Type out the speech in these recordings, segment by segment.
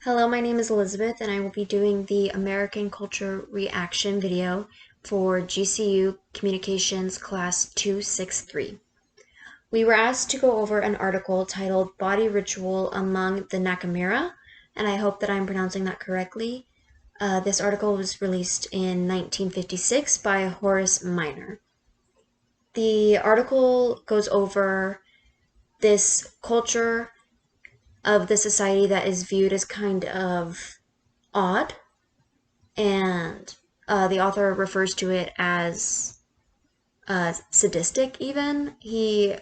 Hello, my name is Elizabeth, and I will be doing the American Culture Reaction video for GCU Communications Class 263. We were asked to go over an article titled Body Ritual Among the Nacirema, and I hope that I'm pronouncing that correctly. This article was released in 1956 by Horace Minor. The article goes over this culture of the society that is viewed as kind of odd, and the author refers to it as sadistic even.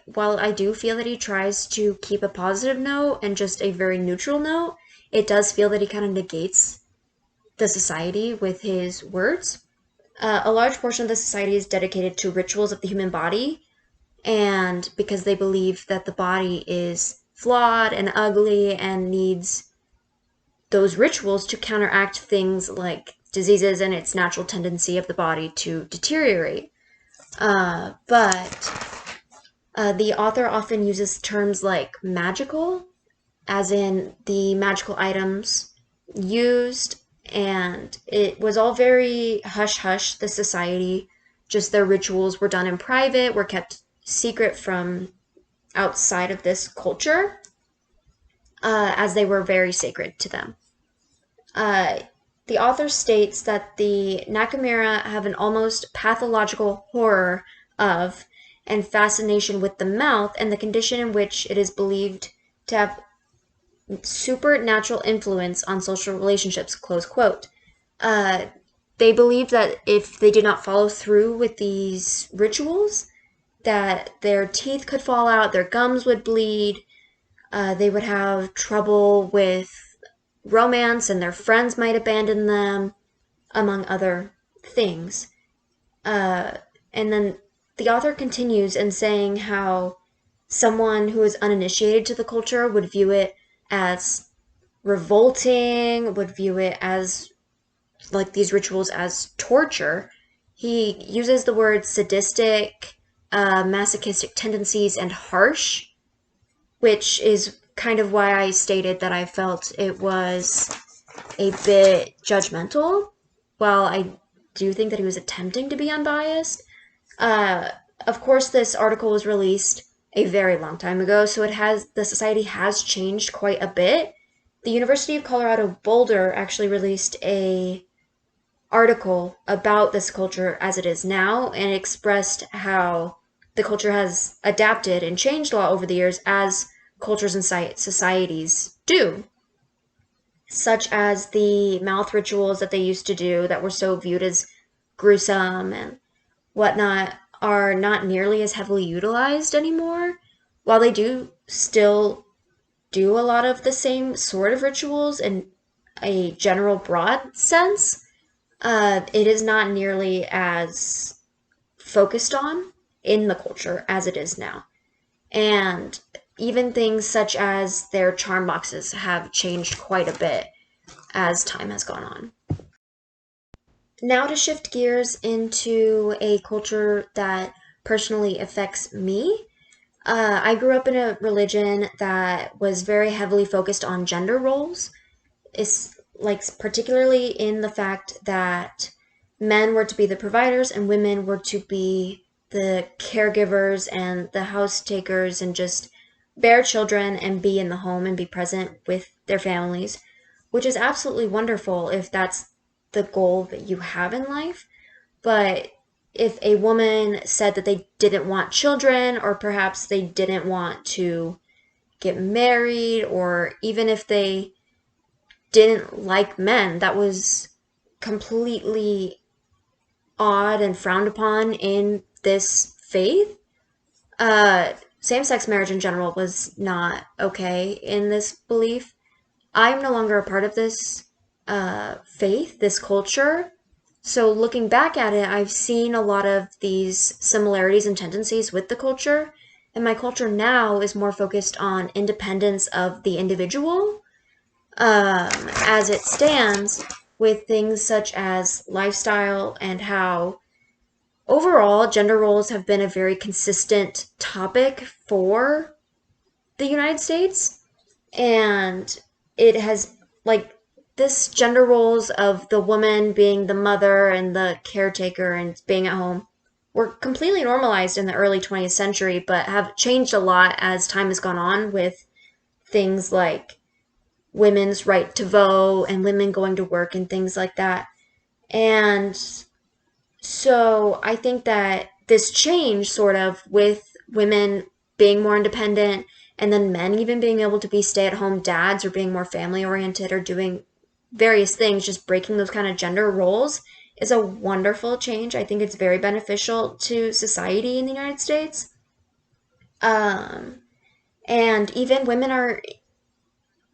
While I do feel that he tries to keep a positive note and just a very neutral note, it does feel that he kind of negates the society with his words. A large portion of the society is dedicated to rituals of the human body, and because they believe that the body is flawed and ugly and needs those rituals to counteract things like diseases and its natural tendency of the body to deteriorate. But the author often uses terms like magical, as in the magical items used, and it was all very hush hush, the society. Just their rituals were done in private, were kept secret from outside of this culture, as they were very sacred to them. The author states that the Nacirema have an almost pathological horror of and fascination with the mouth and the condition in which it is believed to have supernatural influence on social relationships, close quote. They believe that if they did not follow through with these rituals, that their teeth could fall out, their gums would bleed, they would have trouble with romance, and their friends might abandon them, among other things. And then the author continues in saying how someone who is uninitiated to the culture would view it as revolting, would view it as like these rituals as torture. He uses the words sadistic, masochistic tendencies, and harsh, which is kind of why I stated that I felt it was a bit judgmental. While I do think that he was attempting to be unbiased, of course, this article was released a very long time ago, so the society has changed quite a bit. The University of Colorado Boulder actually released a article about this culture as it is now, and expressed how the culture has adapted and changed a lot over the years, as cultures and societies do, such as the mouth rituals that they used to do that were so viewed as gruesome and whatnot are not nearly as heavily utilized anymore. While they do still do a lot of the same sort of rituals in a general broad sense, it is not nearly as focused on in the culture as it is now. And even things such as their charm boxes have changed quite a bit as time has gone on. Now to shift gears into a culture that personally affects me. I grew up in a religion that was very heavily focused on gender roles. It's like particularly in the fact that men were to be the providers and women were to be the caregivers and the house takers and just bear children and be in the home and be present with their families, which is absolutely wonderful if that's the goal that you have in life. But if a woman said that they didn't want children, or perhaps they didn't want to get married, or even if they didn't like men, that was completely odd and frowned upon in this faith. Same-sex marriage in general was not okay in this belief. I'm no longer a part of this faith, this culture. So looking back at it, I've seen a lot of these similarities and tendencies with the culture. And my culture now is more focused on independence of the individual, as it stands, with things such as lifestyle and how overall gender roles have been a very consistent topic for the United States. And it has like this gender roles of the woman being the mother and the caretaker and being at home were completely normalized in the early 20th century, but have changed a lot as time has gone on with things like women's right to vote and women going to work and things like that. And so I think that this change, sort of, with women being more independent and then men even being able to be stay at home dads or being more family oriented or doing various things, just breaking those kind of gender roles, is a wonderful change. I think it's very beneficial to society in the United States. Um, and even women are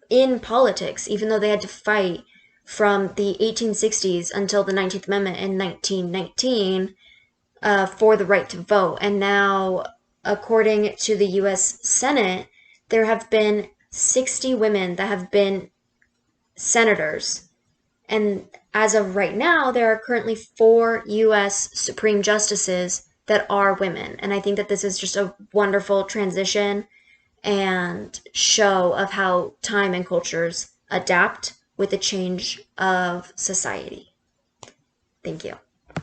in politics, even though they had to fight from the 1860s until the 19th Amendment in 1919 for the right to vote. And now, according to the US Senate, there have been 60 women that have been senators. And as of right now, there are currently 4 US Supreme Justices that are women. And I think that this is just a wonderful transition and show of how time and cultures adapt with the change of society. Thank you.